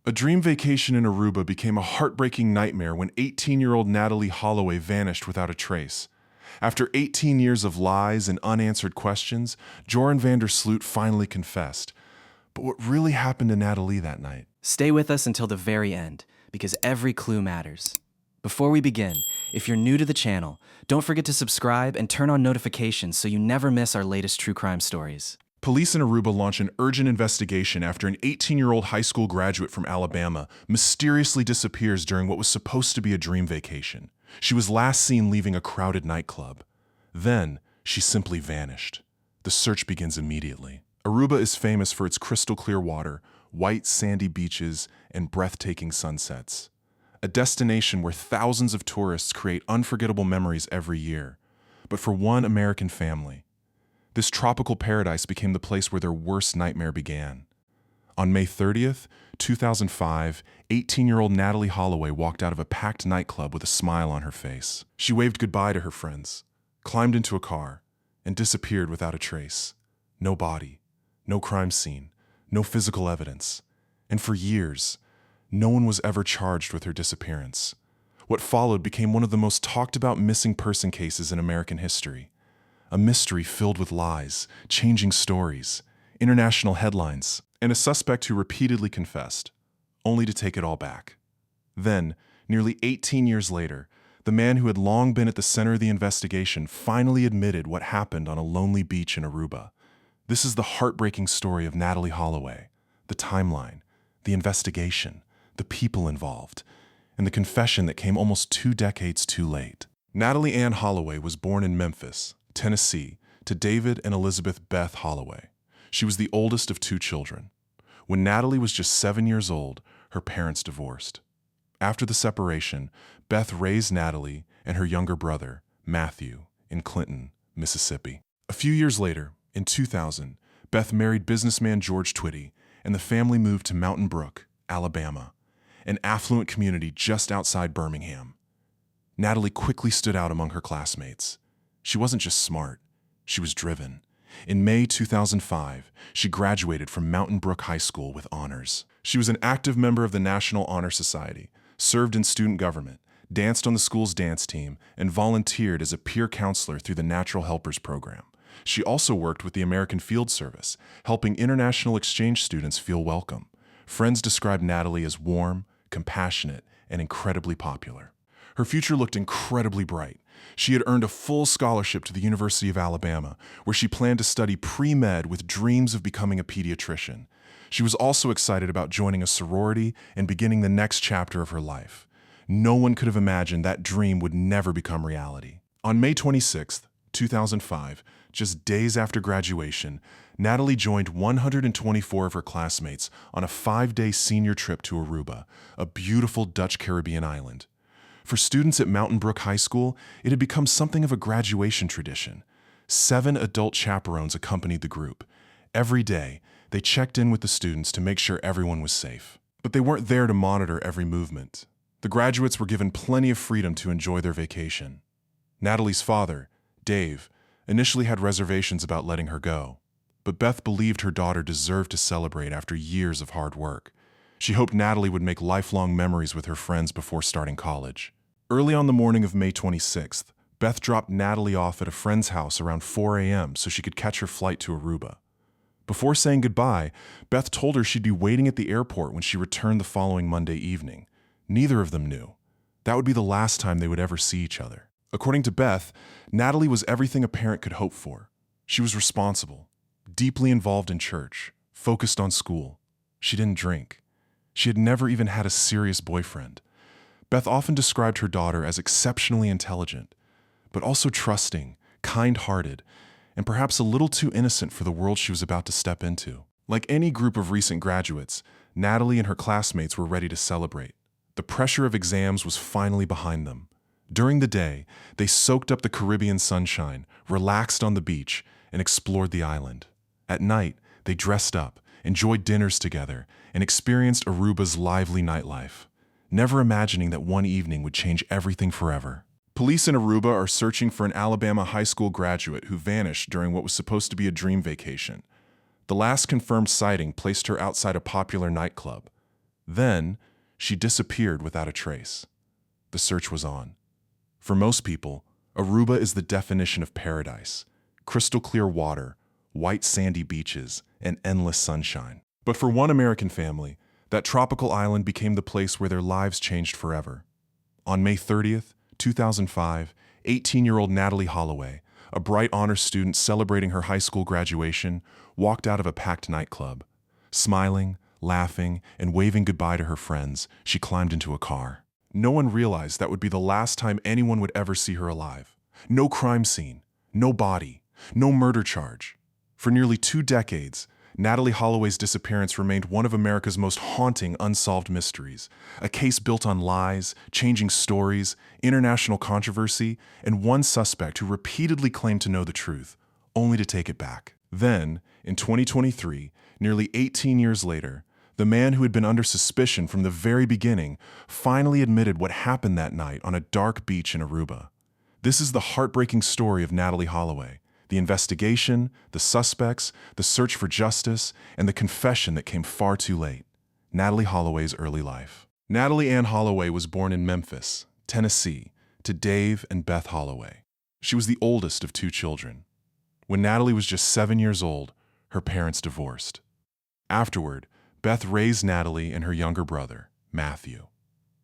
A dream vacation in Aruba became a heartbreaking nightmare when 18-year-old Natalee Holloway vanished without a trace. After 18 years of lies and unanswered questions, Joran van der Sloot finally confessed. But what really happened to Natalee that night? Stay with us until the very end, because every clue matters. Before we begin, if you're new to the channel, don't forget to subscribe and turn on notifications so you never miss our latest true crime stories. Police in Aruba launch an urgent investigation after an 18-year-old high school graduate from Alabama mysteriously disappears during what was supposed to be a dream vacation. She was last seen leaving a crowded nightclub. Then, she simply vanished. The search begins immediately. Aruba is famous for its crystal clear water, white sandy beaches, and breathtaking sunsets. A destination where thousands of tourists create unforgettable memories every year. But for one American family, this tropical paradise became the place where their worst nightmare began. On May 30th, 2005, 18-year-old Natalee Holloway walked out of a packed nightclub with a smile on her face. She waved goodbye to her friends, climbed into a car, and disappeared without a trace. No body, no crime scene, no physical evidence. And for years, no one was ever charged with her disappearance. What followed became one of the most talked about missing person cases in American history. A mystery filled with lies, changing stories, international headlines, and a suspect who repeatedly confessed, only to take it all back. Then, nearly 18 years later, the man who had long been at the center of the investigation finally admitted what happened on a lonely beach in Aruba. This is the heartbreaking story of Natalee Holloway, the timeline, the investigation, the people involved, and the confession that came almost 2 decades too late. Natalee Ann Holloway was born in Memphis, Tennessee, to David and Elizabeth Beth Holloway. She was the oldest of 2 children. When Natalee was just 7 years old, her parents divorced. After the separation, Beth raised Natalee and her younger brother, Matthew, in Clinton, Mississippi. A few years later, in 2000, Beth married businessman George Twitty, and the family moved to Mountain Brook, Alabama, an affluent community just outside Birmingham. Natalee quickly stood out among her classmates. She wasn't just smart, she was driven. In May 2005, she graduated from Mountain Brook High School with honors. She was an active member of the National Honor Society, served in student government, danced on the school's dance team, and volunteered as a peer counselor through the Natural Helpers Program. She also worked with the American Field Service, helping international exchange students feel welcome. Friends described Natalee as warm, compassionate, and incredibly popular. Her future looked incredibly bright. She had earned a full scholarship to the University of Alabama, where she planned to study pre-med with dreams of becoming a pediatrician. She was also excited about joining a sorority and beginning the next chapter of her life. No one could have imagined that dream would never become reality. On May 26, 2005, just days after graduation, Natalee joined 124 of her classmates on a 5-day senior trip to Aruba, a beautiful Dutch Caribbean island. For students at Mountain Brook High School, it had become something of a graduation tradition. 7 adult chaperones accompanied the group. Every day, they checked in with the students to make sure everyone was safe. But they weren't there to monitor every movement. The graduates were given plenty of freedom to enjoy their vacation. Natalee's father, Dave, initially had reservations about letting her go. But Beth believed her daughter deserved to celebrate after years of hard work. She hoped Natalee would make lifelong memories with her friends before starting college. Early on the morning of May 26th, Beth dropped Natalee off at a friend's house around 4 a.m. so she could catch her flight to Aruba. Before saying goodbye, Beth told her she'd be waiting at the airport when she returned the following Monday evening. Neither of them knew. That would be the last time they would ever see each other. According to Beth, Natalee was everything a parent could hope for. She was responsible, deeply involved in church, focused on school. She didn't drink. She had never even had a serious boyfriend. Beth often described her daughter as exceptionally intelligent, but also trusting, kind-hearted, and perhaps a little too innocent for the world she was about to step into. Like any group of recent graduates, Natalee and her classmates were ready to celebrate. The pressure of exams was finally behind them. During the day, they soaked up the Caribbean sunshine, relaxed on the beach, and explored the island. At night, they dressed up, enjoyed dinners together, and experienced Aruba's lively nightlife, never imagining that one evening would change everything forever. Police in Aruba are searching for an Alabama high school graduate who vanished during what was supposed to be a dream vacation. The last confirmed sighting placed her outside a popular nightclub. Then, she disappeared without a trace. The search was on. For most people, Aruba is the definition of paradise: crystal clear water, white sandy beaches, and endless sunshine. But for one American family, that tropical island became the place where their lives changed forever. On May 30th, 2005, 18-year-old Natalee Holloway, a bright honors student celebrating her high school graduation, walked out of a packed nightclub. Smiling, laughing, and waving goodbye to her friends, she climbed into a car. No one realized that would be the last time anyone would ever see her alive. No crime scene, no body, no murder charge. For nearly 2 decades, Natalee Holloway's disappearance remained one of America's most haunting unsolved mysteries, a case built on lies, changing stories, international controversy, and one suspect who repeatedly claimed to know the truth, only to take it back. Then, in 2023, nearly 18 years later, the man who had been under suspicion from the very beginning finally admitted what happened that night on a dark beach in Aruba. This is the heartbreaking story of Natalee Holloway. The investigation, the suspects, the search for justice, and the confession that came far too late. Natalee Holloway's early life. Natalee Ann Holloway was born in Memphis, Tennessee, to Dave and Beth Holloway. She was the oldest of 2 children. When Natalee was just 7 years old, her parents divorced. Afterward, Beth raised Natalee and her younger brother, Matthew.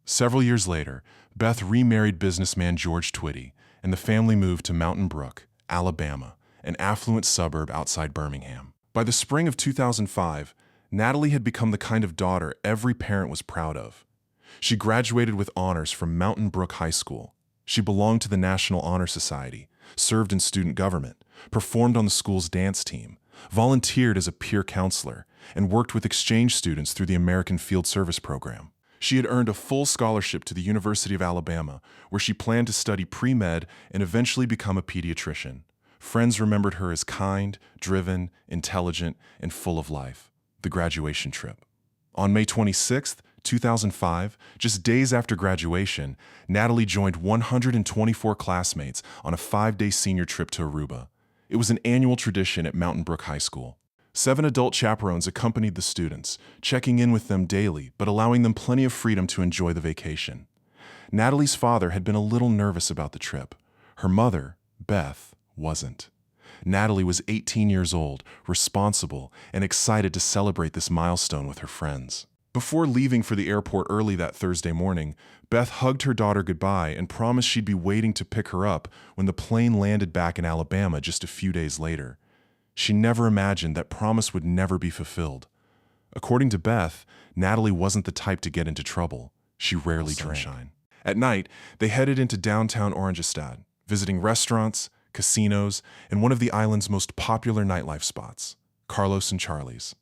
Several years later, Beth remarried businessman George Twitty, and the family moved to Mountain Brook, Alabama, an affluent suburb outside Birmingham. By the spring of 2005, Natalee had become the kind of daughter every parent was proud of. She graduated with honors from Mountain Brook High School. She belonged to the National Honor Society, served in student government, performed on the school's dance team, volunteered as a peer counselor, and worked with exchange students through the American Field Service Program. She had earned a full scholarship to the University of Alabama, where she planned to study pre-med and eventually become a pediatrician. Friends remembered her as kind, driven, intelligent, and full of life. The graduation trip. On May 26, 2005, just days after graduation, Natalee joined 124 classmates on a 5-day senior trip to Aruba. It was an annual tradition at Mountain Brook High School. 7 adult chaperones accompanied the students, checking in with them daily, but allowing them plenty of freedom to enjoy the vacation. Natalee's father had been a little nervous about the trip. Her mother, Beth, wasn't. Natalee was 18 years old, responsible, and excited to celebrate this milestone with her friends. Before leaving for the airport early that Thursday morning, Beth hugged her daughter goodbye and promised she'd be waiting to pick her up when the plane landed back in Alabama just a few days later. She never imagined that promise would never be fulfilled. According to Beth, Natalee wasn't the type to get into trouble. She rarely drank. Sunshine. At night, they headed into downtown Orangestad, visiting restaurants, casinos, and one of the island's most popular nightlife spots, Carlos and Charlie's.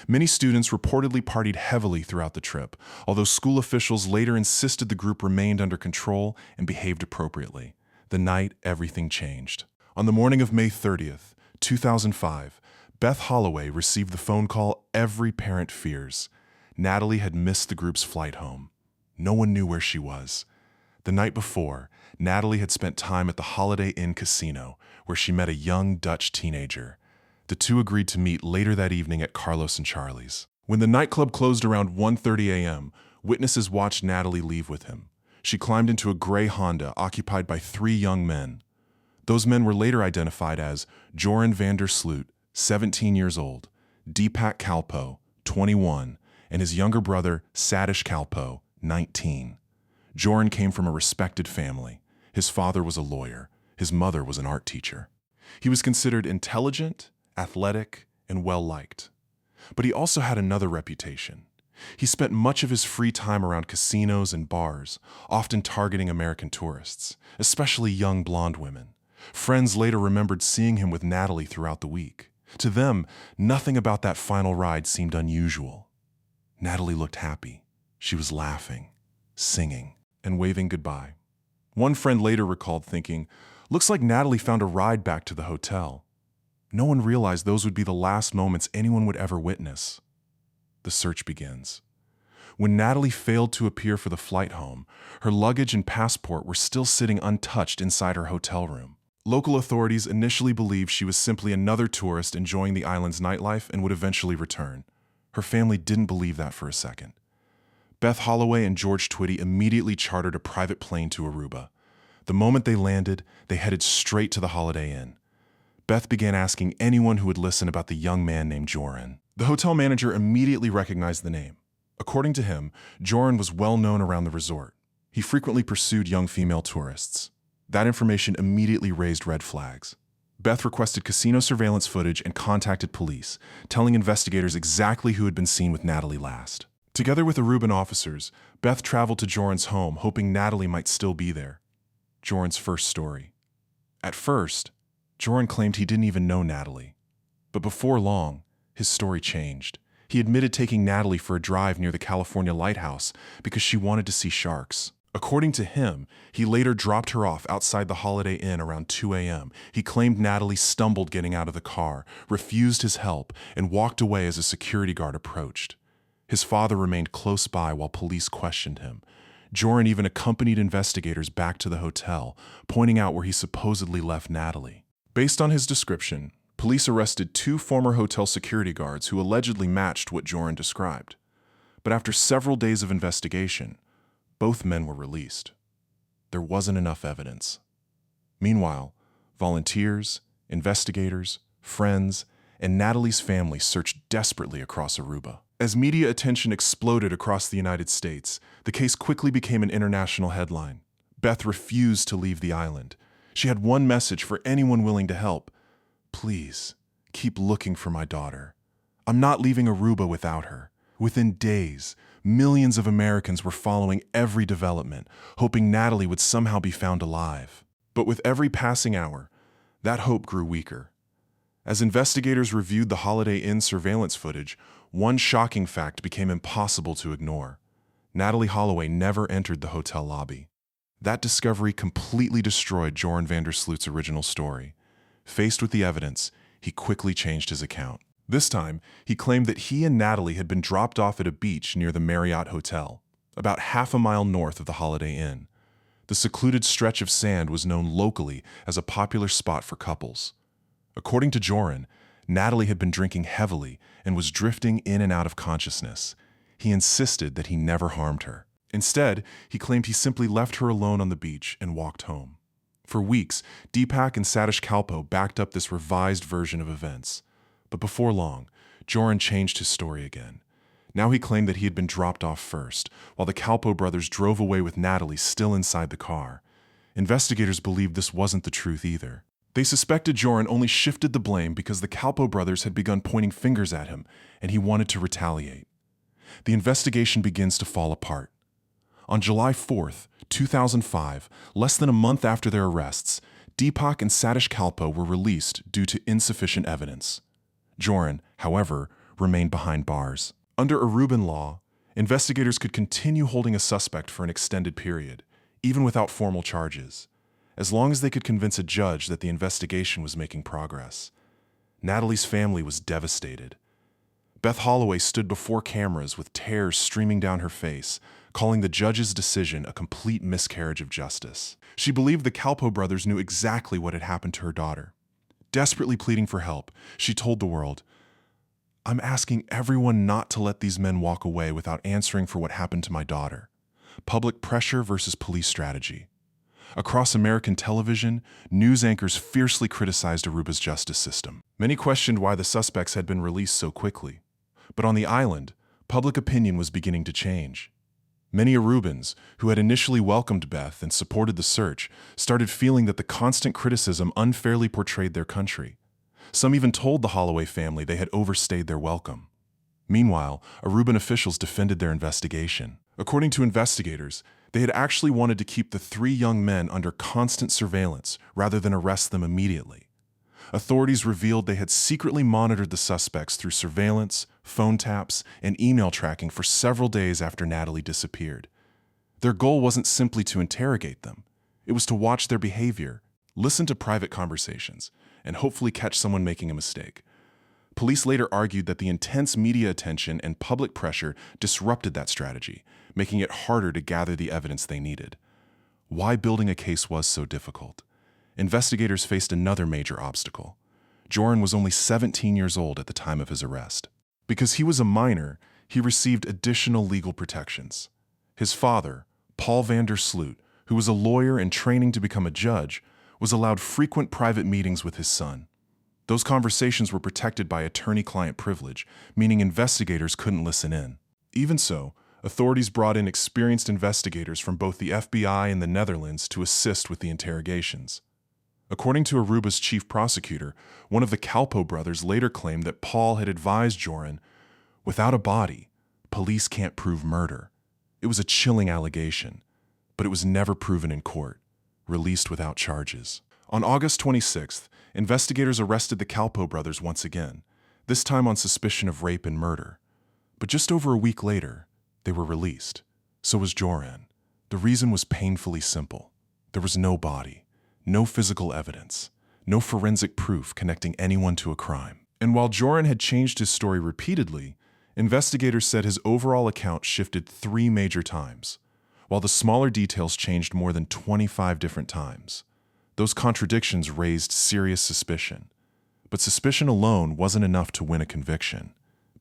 Many students reportedly partied heavily throughout the trip, although school officials later insisted the group remained under control and behaved appropriately. The night, everything changed. On the morning of May 30th, 2005, Beth Holloway received the phone call every parent fears. Natalee had missed the group's flight home. No one knew where she was. The night before, Natalee had spent time at the Holiday Inn casino, where she met a young Dutch teenager. The two agreed to meet later that evening at Carlos and Charlie's. When the nightclub closed around 1:30 a.m., witnesses watched Natalee leave with him. She climbed into a gray Honda occupied by 3 young men. Those men were later identified as Joran van der Sloot, 17 years old, Deepak Kalpo, 21, and his younger brother, Satish Kalpo, 19. Joran came from a respected family. His father was a lawyer. His mother was an art teacher. He was considered intelligent, athletic, and well-liked. But he also had another reputation. He spent much of his free time around casinos and bars, often targeting American tourists, especially young blonde women. Friends later remembered seeing him with Natalee throughout the week. To them, nothing about that final ride seemed unusual. Natalee looked happy. She was laughing, singing, and waving goodbye. One friend later recalled thinking, "Looks like Natalee found a ride back to the hotel." No one realized those would be the last moments anyone would ever witness. The search begins. When Natalee failed to appear for the flight home, her luggage and passport were still sitting untouched inside her hotel room. Local authorities initially believed she was simply another tourist enjoying the island's nightlife and would eventually return. Her family didn't believe that for a second. Beth Holloway and George Twitty immediately chartered a private plane to Aruba. The moment they landed, they headed straight to the Holiday Inn. Beth began asking anyone who would listen about the young man named Joran. The hotel manager immediately recognized the name. According to him, Joran was well known around the resort. He frequently pursued young female tourists. That information immediately raised red flags. Beth requested casino surveillance footage and contacted police, telling investigators exactly who had been seen with Natalee last. Together with Aruban officers, Beth traveled to Joran's home, hoping Natalee might still be there. Joran's first story. At first, Joran claimed he didn't even know Natalee. But before long, his story changed. He admitted taking Natalee for a drive near the California lighthouse because she wanted to see sharks. According to him, he later dropped her off outside the Holiday Inn around 2 a.m. He claimed Natalee stumbled getting out of the car, refused his help, and walked away as a security guard approached. His father remained close by while police questioned him. Joran even accompanied investigators back to the hotel, pointing out where he supposedly left Natalee. Based on his description, police arrested 2 former hotel security guards who allegedly matched what Joran described. But after several days of investigation, both men were released. There wasn't enough evidence. Meanwhile, volunteers, investigators, friends, and Natalee's family searched desperately across Aruba. As media attention exploded across the United States, the case quickly became an international headline. Beth refused to leave the island. She had one message for anyone willing to help. Please, keep looking for my daughter. I'm not leaving Aruba without her. Within days, millions of Americans were following every development, hoping Natalee would somehow be found alive. But with every passing hour, that hope grew weaker. As investigators reviewed the Holiday Inn surveillance footage, one shocking fact became impossible to ignore. Natalee Holloway never entered the hotel lobby. That discovery completely destroyed Joran van der Sloot's original story. Faced with the evidence, he quickly changed his account. This time, he claimed that he and Natalee had been dropped off at a beach near the Marriott Hotel, about half a mile north of the Holiday Inn. The secluded stretch of sand was known locally as a popular spot for couples. According to Joran, Natalee had been drinking heavily and was drifting in and out of consciousness. He insisted that he never harmed her. Instead, he claimed he simply left her alone on the beach and walked home. For weeks, Deepak and Satish Kalpo backed up this revised version of events. But before long, Joran changed his story again. Now he claimed that he had been dropped off first, while the Kalpo brothers drove away with Natalee still inside the car. Investigators believed this wasn't the truth either. They suspected Joran only shifted the blame because the Kalpo brothers had begun pointing fingers at him, and he wanted to retaliate. The investigation begins to fall apart. On July 4th, 2005, less than a month after their arrests, Deepak and Satish Kalpo were released due to insufficient evidence. Joran, however, remained behind bars. Under Aruban law, investigators could continue holding a suspect for an extended period, even without formal charges, as long as they could convince a judge that the investigation was making progress. Natalee's family was devastated. Beth Holloway stood before cameras with tears streaming down her face, calling the judge's decision a complete miscarriage of justice. She believed the Kalpo brothers knew exactly what had happened to her daughter. Desperately pleading for help, she told the world, "I'm asking everyone not to let these men walk away without answering for what happened to my daughter. Public pressure versus police strategy." Across American television, news anchors fiercely criticized Aruba's justice system. Many questioned why the suspects had been released so quickly. But on the island, public opinion was beginning to change. Many Arubans, who had initially welcomed Beth and supported the search, started feeling that the constant criticism unfairly portrayed their country. Some even told the Holloway family they had overstayed their welcome. Meanwhile, Aruban officials defended their investigation. According to investigators, they had actually wanted to keep the 3 young men under constant surveillance rather than arrest them immediately. Authorities revealed they had secretly monitored the suspects through surveillance, phone taps, and email tracking for several days after Natalee disappeared. Their goal wasn't simply to interrogate them. It was to watch their behavior, listen to private conversations, and hopefully catch someone making a mistake. Police later argued that the intense media attention and public pressure disrupted that strategy, making it harder to gather the evidence they needed. Why building a case was so difficult? Investigators faced another major obstacle. Joran was only 17 years old at the time of his arrest. Because he was a minor, he received additional legal protections. His father, Paul Vandersloot, who was a lawyer in training to become a judge, was allowed frequent private meetings with his son. Those conversations were protected by attorney-client privilege, meaning investigators couldn't listen in. Even so, authorities brought in experienced investigators from both the FBI and the Netherlands to assist with the interrogations. According to Aruba's chief prosecutor, one of the Calpo brothers later claimed that Paul had advised Joran, "Without a body, police can't prove murder." It was a chilling allegation, but it was never proven in court, released without charges. On August 26th, investigators arrested the Calpo brothers once again, this time on suspicion of rape and murder. But just over a week later, they were released. So was Joran. The reason was painfully simple. There was no body, no physical evidence, no forensic proof connecting anyone to a crime. And while Joran had changed his story repeatedly, investigators said his overall account shifted 3 major times, while the smaller details changed more than 25 different times. Those contradictions raised serious suspicion. But suspicion alone wasn't enough to win a conviction.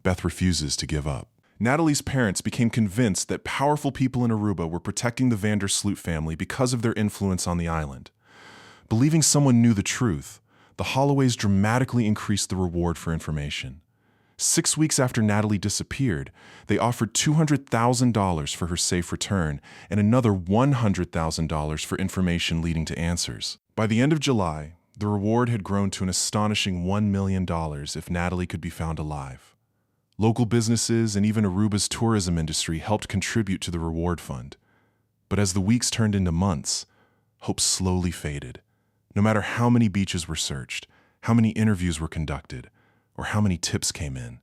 Beth refuses to give up. Natalee's parents became convinced that powerful people in Aruba were protecting the Vandersloot family because of their influence on the island. Believing someone knew the truth, the Holloways dramatically increased the reward for information. 6 weeks after Natalee disappeared, they offered $200,000 for her safe return and another $100,000 for information leading to answers. By the end of July, the reward had grown to an astonishing $1 million if Natalee could be found alive. Local businesses and even Aruba's tourism industry helped contribute to the reward fund. But as the weeks turned into months, hope slowly faded. No matter how many beaches were searched, how many interviews were conducted, or how many tips came in,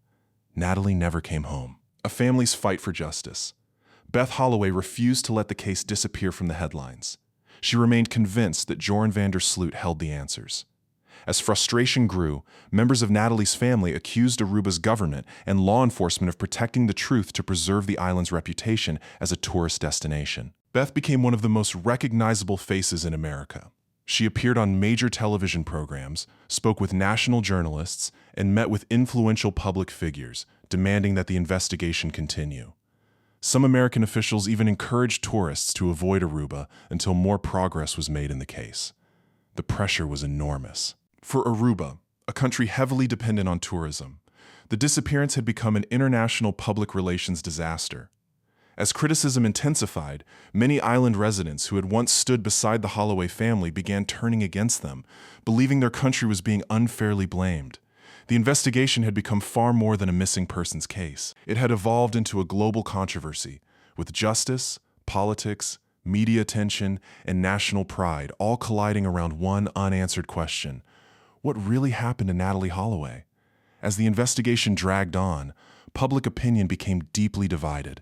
Natalee never came home. A family's fight for justice. Beth Holloway refused to let the case disappear from the headlines. She remained convinced that Joran Vandersloot held the answers. As frustration grew, members of Natalee's family accused Aruba's government and law enforcement of protecting the truth to preserve the island's reputation as a tourist destination. Beth became one of the most recognizable faces in America. She appeared on major television programs, spoke with national journalists, and met with influential public figures, demanding that the investigation continue. Some American officials even encouraged tourists to avoid Aruba until more progress was made in the case. The pressure was enormous. For Aruba, a country heavily dependent on tourism, the disappearance had become an international public relations disaster. As criticism intensified, many island residents who had once stood beside the Holloway family began turning against them, believing their country was being unfairly blamed. The investigation had become far more than a missing persons case. It had evolved into a global controversy, with justice, politics, media attention, and national pride all colliding around one unanswered question: what really happened to Natalee Holloway? As the investigation dragged on, public opinion became deeply divided.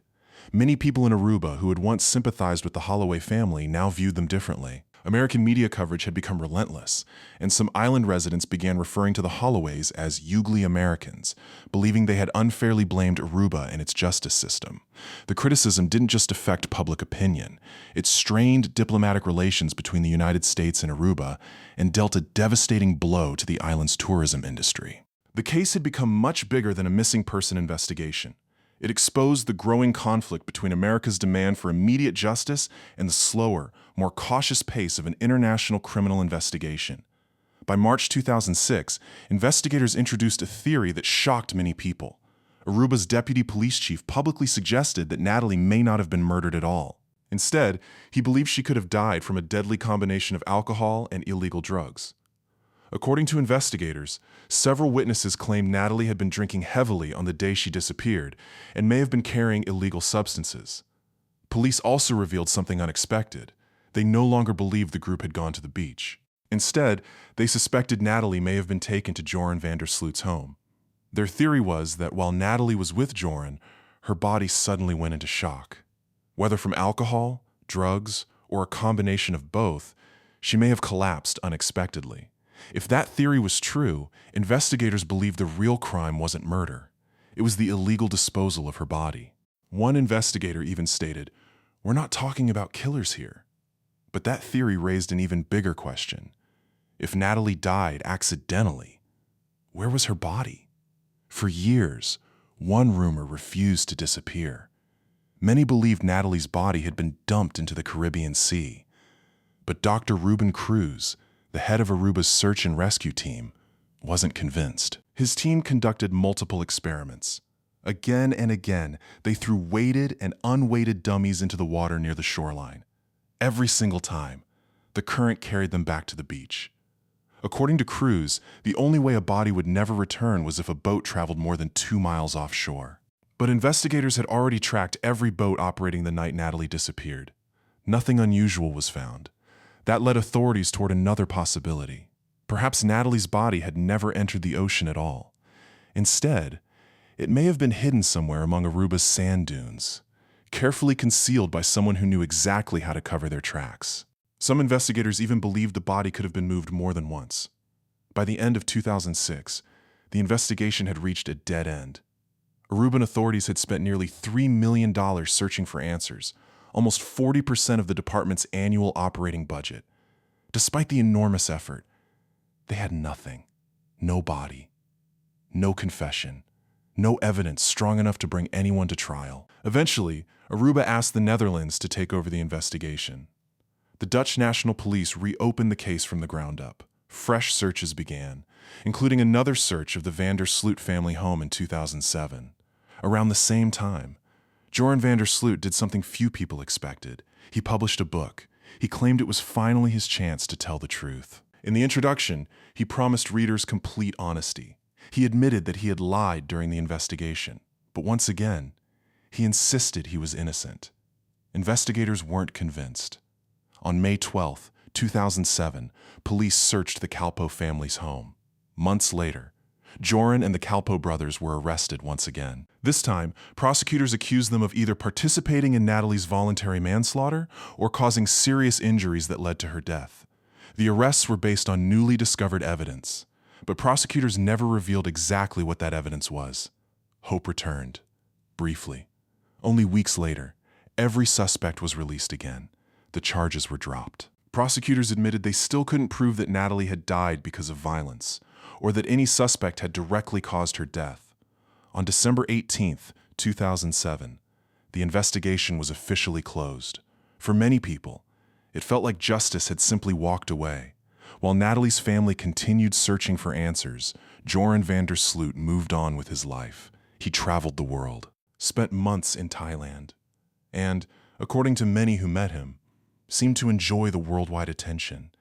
Many people in Aruba who had once sympathized with the Holloway family now viewed them differently. American media coverage had become relentless, and some island residents began referring to the Holloways as Ugly Americans, believing they had unfairly blamed Aruba and its justice system. The criticism didn't just affect public opinion. It strained diplomatic relations between the United States and Aruba and dealt a devastating blow to the island's tourism industry. The case had become much bigger than a missing person investigation. It exposed the growing conflict between America's demand for immediate justice and the slower, more cautious pace of an international criminal investigation. By March 2006, investigators introduced a theory that shocked many people. Aruba's deputy police chief publicly suggested that Natalee may not have been murdered at all. Instead, he believed she could have died from a deadly combination of alcohol and illegal drugs. According to investigators, several witnesses claimed Natalee had been drinking heavily on the day she disappeared and may have been carrying illegal substances. Police also revealed something unexpected. They no longer believed the group had gone to the beach. Instead, they suspected Natalee may have been taken to Joran Vandersloot's home. Their theory was that while Natalee was with Joran, her body suddenly went into shock. Whether from alcohol, drugs, or a combination of both, she may have collapsed unexpectedly. If that theory was true, investigators believed the real crime wasn't murder. It was the illegal disposal of her body. One investigator even stated, "We're not talking about killers here." But that theory raised an even bigger question. If Natalee died accidentally, where was her body? For years, One rumor refused to disappear. Many believed Natalee's body had been dumped into the Caribbean Sea. But Dr. Ruben Cruz, the head of Aruba's search and rescue team, wasn't convinced. His team conducted multiple experiments. Again and again, they threw weighted and unweighted dummies into the water near the shoreline. Every single time, the current carried them back to the beach. According to Cruz, the only way a body would never return was if a boat traveled more than 2 miles offshore. But investigators had already tracked every boat operating the night Natalee disappeared. Nothing unusual was found. That led authorities toward another possibility. Perhaps Natalee's body had never entered the ocean at all. Instead, it may have been hidden somewhere among Aruba's sand dunes, carefully concealed by someone who knew exactly how to cover their tracks. Some investigators even believed the body could have been moved more than once. By the end of 2006, the investigation had reached a dead end. Aruban authorities had spent nearly $3 million searching for answers, almost 40% of the department's annual operating budget. Despite the enormous effort, they had nothing. No body. No confession. No evidence strong enough to bring anyone to trial. Eventually, Aruba asked the Netherlands to take over the investigation. The Dutch National Police reopened the case from the ground up. Fresh searches began, including another search of the van der Sloot family home in 2007. Around the same time, Joran van der Sloot did something few people expected. He published a book. He claimed it was finally his chance to tell the truth. In the introduction, he promised readers complete honesty. He admitted that he had lied during the investigation, but once again, he insisted he was innocent. Investigators weren't convinced. On May 12, 2007, police searched the Kalpoe family's home. Months later, Joran and the Kalpoe brothers were arrested once again. This time, prosecutors accused them of either participating in Natalee's voluntary manslaughter or causing serious injuries that led to her death. The arrests were based on newly discovered evidence, but prosecutors never revealed exactly what that evidence was. Hope returned, briefly. Only weeks later, every suspect was released again. The charges were dropped. Prosecutors admitted they still couldn't prove that Natalee had died because of violence, or that any suspect had directly caused her death. On December 18, 2007, the investigation was officially closed. For many people, it felt like justice had simply walked away. While Natalee's family continued searching for answers, Joran van der Sloot moved on with his life. He traveled the world, spent months in Thailand, and, according to many who met him, seemed to enjoy the worldwide attention.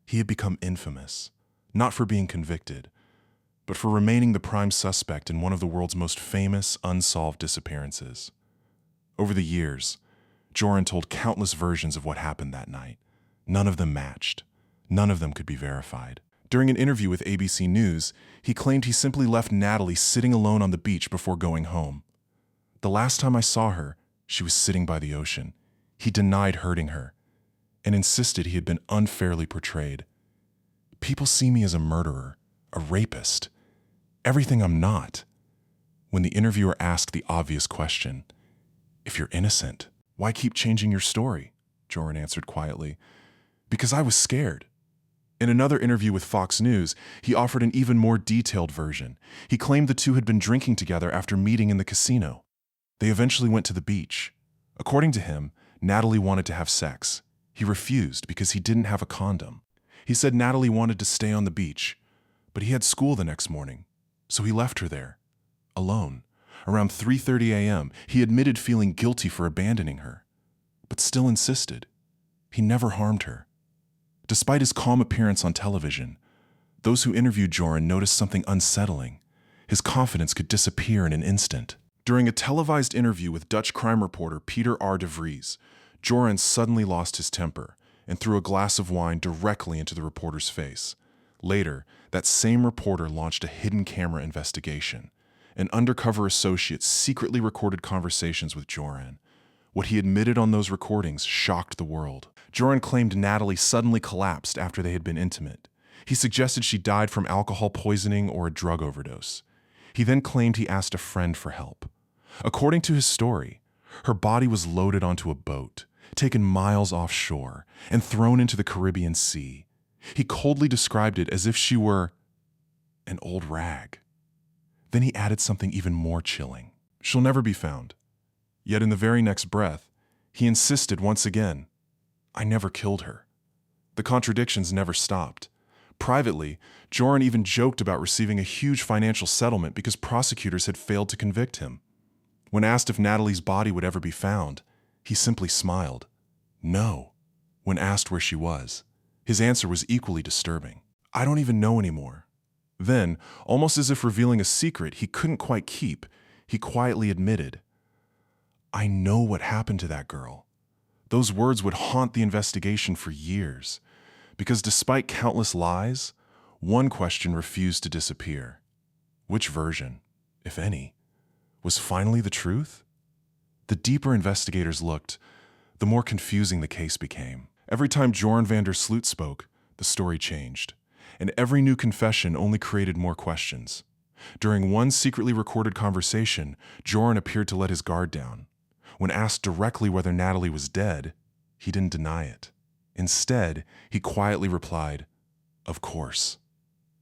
He had become infamous, not for being convicted, but for remaining the prime suspect in one of the world's most famous unsolved disappearances. Over the years, Joran told countless versions of what happened that night. None of them matched. None of them could be verified. During an interview with ABC News, he claimed he simply left Natalee sitting alone on the beach before going home. The last time I saw her, she was sitting by the ocean. He denied hurting her and insisted he had been unfairly portrayed. People see me as a murderer, a rapist, everything I'm not. When the interviewer asked the obvious question, "If you're innocent, why keep changing your story?" Joran answered quietly, "Because I was scared." In another interview with Fox News, he offered an even more detailed version. He claimed the two had been drinking together after meeting in the casino. They eventually went to the beach. According to him, Natalee wanted to have sex. He refused because he didn't have a condom. He said Natalee wanted to stay on the beach, but he had school the next morning, so he left her there, alone. Around 3:30 a.m., he admitted feeling guilty for abandoning her, but still insisted. He never harmed her. Despite his calm appearance on television, those who interviewed Joran noticed something unsettling. His confidence could disappear in an instant. During a televised interview with Dutch crime reporter Peter R. de Vries, Joran suddenly lost his temper and threw a glass of wine directly into the reporter's face. Later, that same reporter launched a hidden camera investigation. An undercover associate secretly recorded conversations with Joran. What he admitted on those recordings shocked the world. Joran claimed Natalee suddenly collapsed after they had been intimate. He suggested she died from alcohol poisoning or a drug overdose. He then claimed he asked a friend for help. According to his story, her body was loaded onto a boat, taken miles offshore, and thrown into the Caribbean Sea. He coldly described it as if she were an old rag. Then he added something even more chilling. She'll never be found. Yet in the very next breath, he insisted once again, I never killed her. The contradictions never stopped. Privately, Joran even joked about receiving a huge financial settlement because prosecutors had failed to convict him. When asked if Natalee's body would ever be found, he simply smiled. No. When asked where she was, his answer was equally disturbing. I don't even know anymore. Then, almost as if revealing a secret he couldn't quite keep, he quietly admitted, I know what happened to that girl. Those words would haunt the investigation for years, because despite countless lies, one question refused to disappear. Which version, if any, was finally the truth? The deeper investigators looked, the more confusing the case became. Every time Joran van der Sloot spoke, the story changed, and every new confession only created more questions. During one secretly recorded conversation, Joran appeared to let his guard down. When asked directly whether Natalee was dead, he didn't deny it. Instead, he quietly replied, Of course.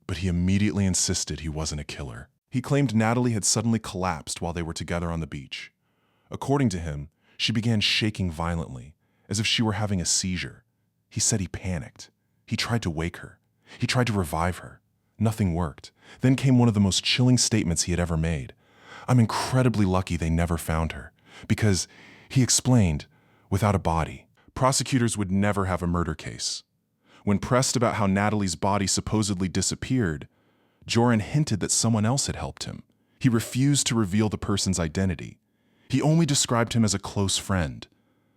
But he immediately insisted he wasn't a killer. He claimed Natalee had suddenly collapsed while they were together on the beach. According to him, she began shaking violently, as if she were having a seizure. He said he panicked. He tried to wake her. He tried to revive her. Nothing worked. Then came one of the most chilling statements he had ever made. I'm incredibly lucky they never found her, because, he explained, without a body, prosecutors would never have a murder case. When pressed about how Natalee's body supposedly disappeared, Joran hinted that someone else had helped him. He refused to reveal the person's identity. He only described him as a close friend,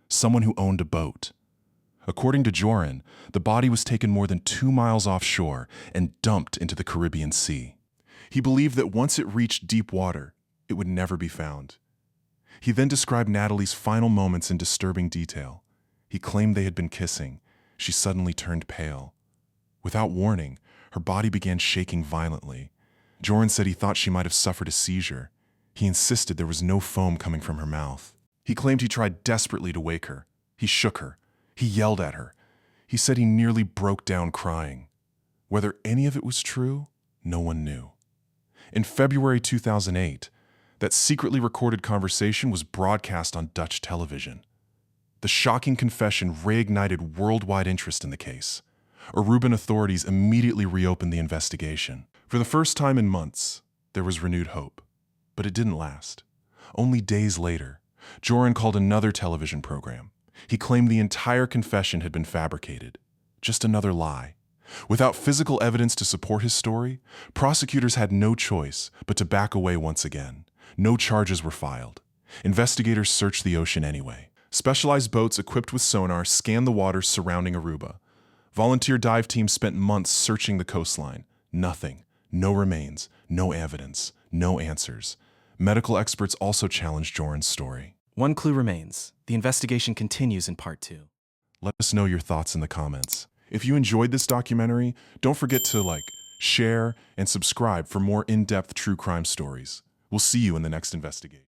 someone who owned a boat. According to Joran, the body was taken more than 2 miles offshore and dumped into the Caribbean Sea. He believed that once it reached deep water, it would never be found. He then described Natalee's final moments in disturbing detail. He claimed they had been kissing. She suddenly turned pale. Without warning, her body began shaking violently. Joran said he thought she might have suffered a seizure. He insisted there was no foam coming from her mouth. He claimed he tried desperately to wake her. He shook her. He yelled at her. He said he nearly broke down crying. Whether any of it was true, no one knew. In February 2008, that secretly recorded conversation was broadcast on Dutch television. The shocking confession reignited worldwide interest in the case. Aruban authorities immediately reopened the investigation. For the first time in months, there was renewed hope. But it didn't last. Only days later, Joran called another television program. He claimed the entire confession had been fabricated. Just another lie. Without physical evidence to support his story, prosecutors had no choice but to back away once again. No charges were filed. Investigators searched the ocean anyway. Specialized boats equipped with sonar scanned the waters surrounding Aruba. Volunteer dive teams spent months searching the coastline. Nothing. No remains. No evidence. No answers. Medical experts also challenged Joran's story. One clue remains. The investigation continues in part 2. Let us know your thoughts in the comments. If you enjoyed this documentary, don't forget to share, and subscribe for more in-depth true crime stories. We'll see you in the next investigation.